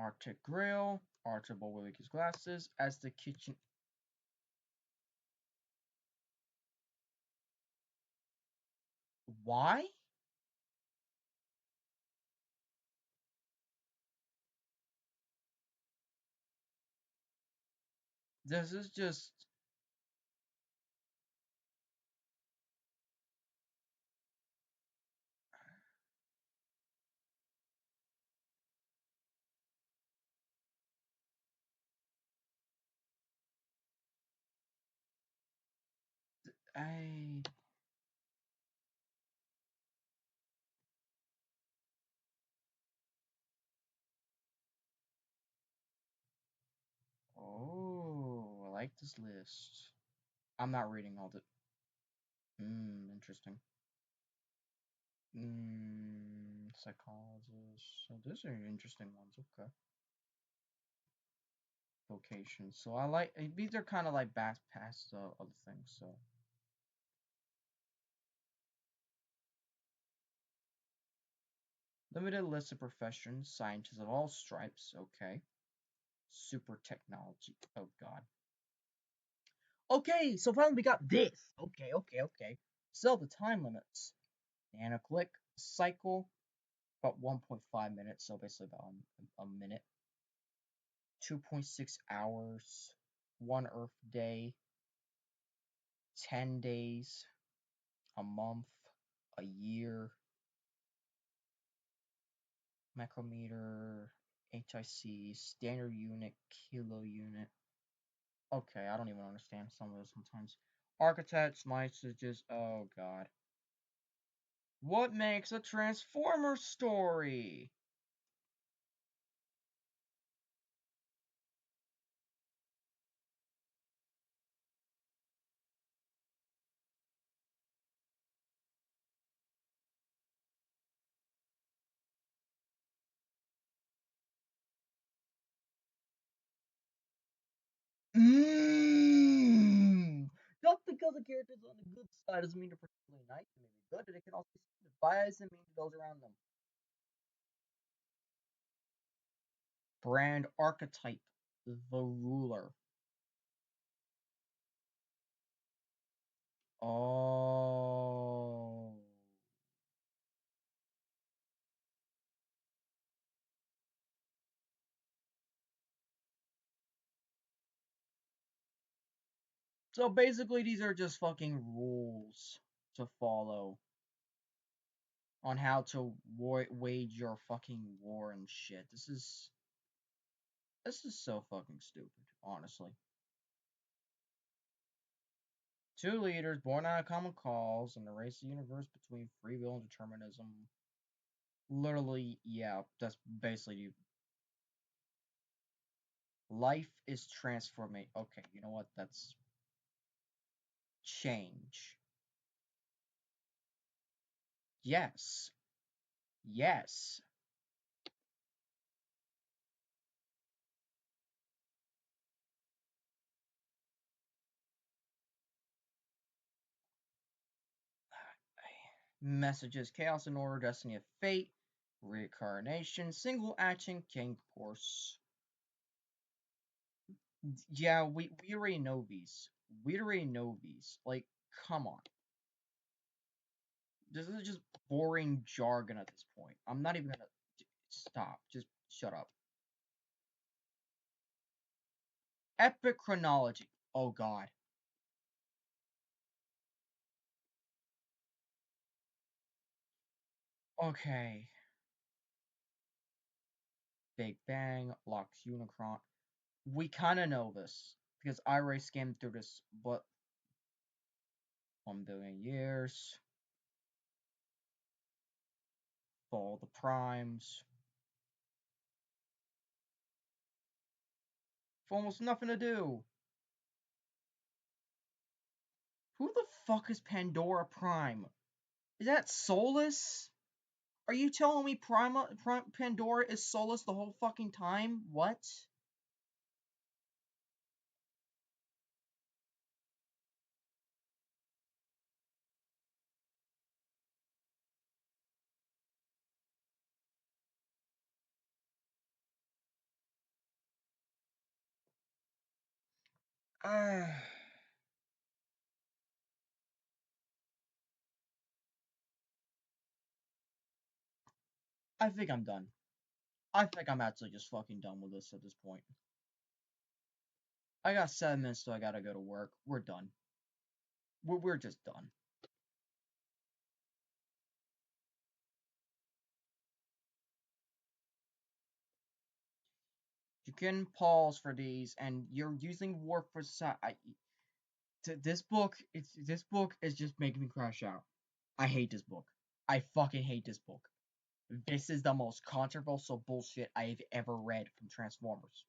Arctic Grill, Archibald Willik's Glasses, as the kitchen. Why? This is just. I. Oh, I like this list. I'm not reading all the. Interesting. Psychologist. So these are interesting ones. Okay. Vocations. So I like these are kind of like back past other things. So limited list of professions. Scientists of all stripes. Okay. Super technology. Oh God. Okay, so finally we got this. Okay. So the time limits. Nanoclick cycle about 1.5 minutes, so basically about a minute. 2.6 hours, 1 Earth day, 10 days, a month, a year, micrometer, HIC, standard unit, kilo unit. Okay, I don't even understand some of those sometimes. Architects, messages, oh god. What makes a Transformer story? Just because a character is on the good side doesn't mean they're particularly nice. They may be good, but it can also be biased and mean to those around them. Brand archetype, the ruler. Oh. So basically, these are just fucking rules. to follow on how to wage your fucking war and shit. This is so fucking stupid, honestly. Two leaders born out of common cause and erase the universe between free will and determinism. Literally, yeah, that's basically life is transforming. Okay, you know what? That's change. Yes. Yes. Messages, chaos and order, destiny of fate, reincarnation, single action, king course. Yeah, we already know these. We already know these. Like, come on. This is just boring jargon at this point. I'm not even gonna stop. Just shut up. Epic chronology. Oh god. Okay. Big Bang, Locke's Unicron. We kind of know this because I already skimmed through this, but 1 billion years, Fall of the Primes, for almost nothing to do. Who the fuck is Pandora Prime? Is that Solus? Are you telling me Pandora is Solus the whole fucking time? What? Uh, I think I'm done. I think I'm actually just fucking done with this at this point. I got 7 minutes till I gotta go to work. We're done. We're just done. You can pause for these, and you're using warp for this book is just making me crash out. I hate this book. I fucking hate this book. This is the most controversial bullshit I've ever read from Transformers.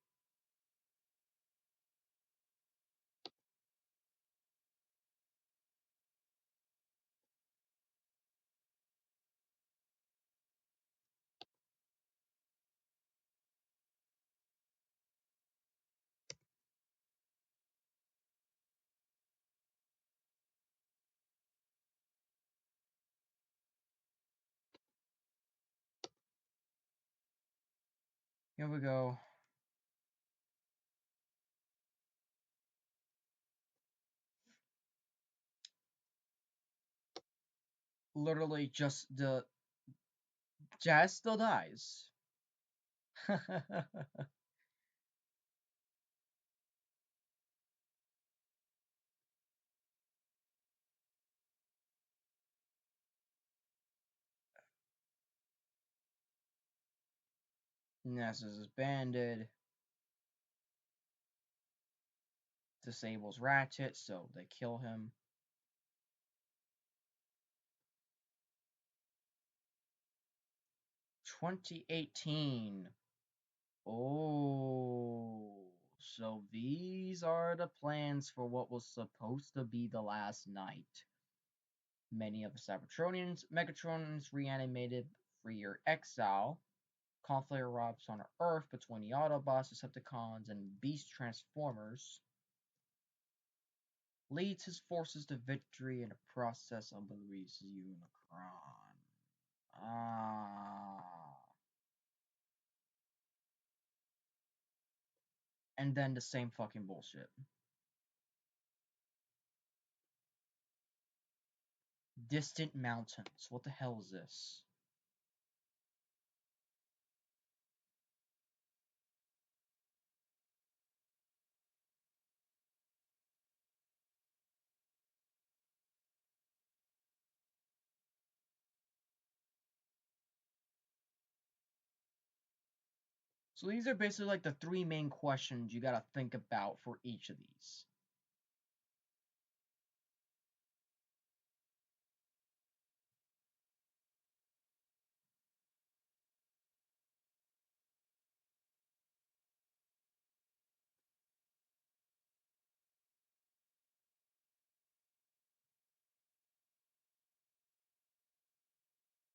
Here we go. Literally just the Jazz still dies. Nessus is banded. Disables Ratchet, so they kill him. 2018. Oh, so these are the plans for what was supposed to be the last night. Many of the Cybertronians, Megatronians reanimated, freer exile. Conflict erupts on Earth between the Autobots, Decepticons, and Beast Transformers. Leads his forces to victory in the process of Luis Unicron. Ah. And then the same fucking bullshit. Distant mountains. What the hell is this? So these are basically like the 3 main questions you gotta think about for each of these.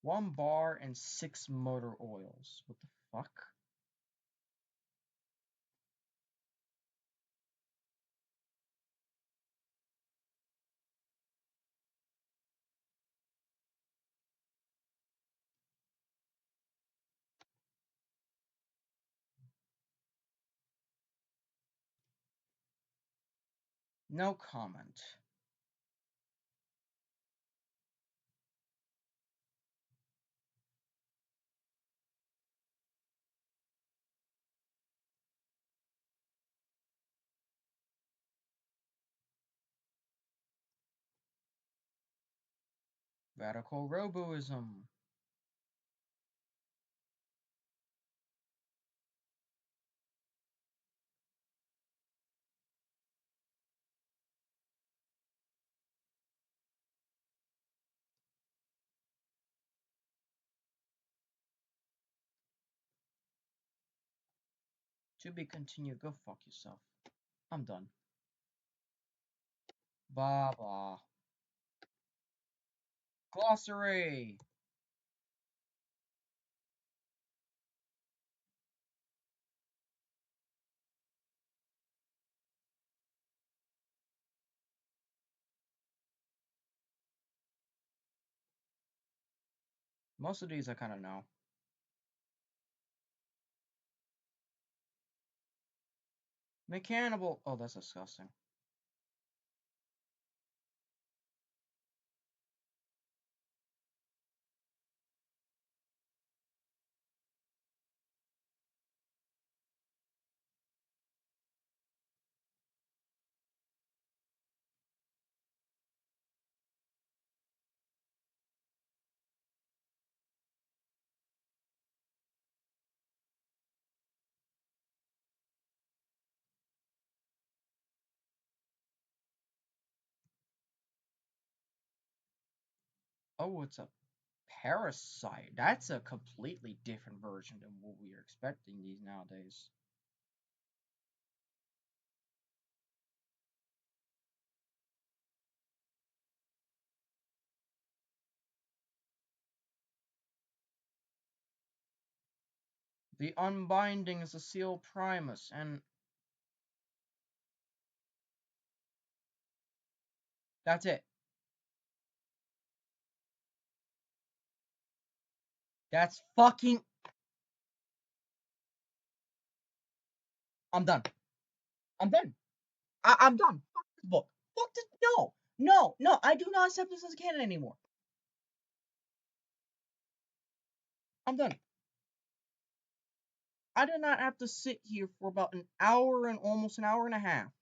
One bar and 6 motor oils. What the fuck? No comment. Radical roboism. To be continued. Go fuck yourself. I'm done. Blah blah. Glossary. Most of these I kind of know. Mechanical. Oh, that's disgusting. Oh, it's a parasite. That's a completely different version than what we are expecting these nowadays. The unbinding is a seal primus, and that's it. That's fucking. I'm done. I'm done. I'm done. Fuck this book. Fuck this. No. No. No. I do not accept this as canon anymore. I'm done. I did not have to sit here for about an hour and almost an hour and a half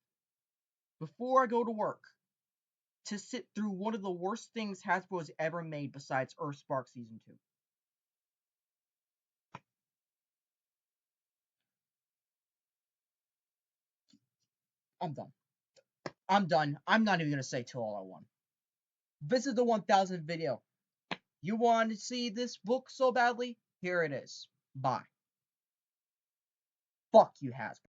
before I go to work to sit through one of the worst things Hasbro has ever made besides Earthspark Season 2. I'm done. I'm done. I'm not even going to say Till All Are One. This is the 1000th video. You want to see this book so badly? Here it is. Bye. Fuck you, Hasbro.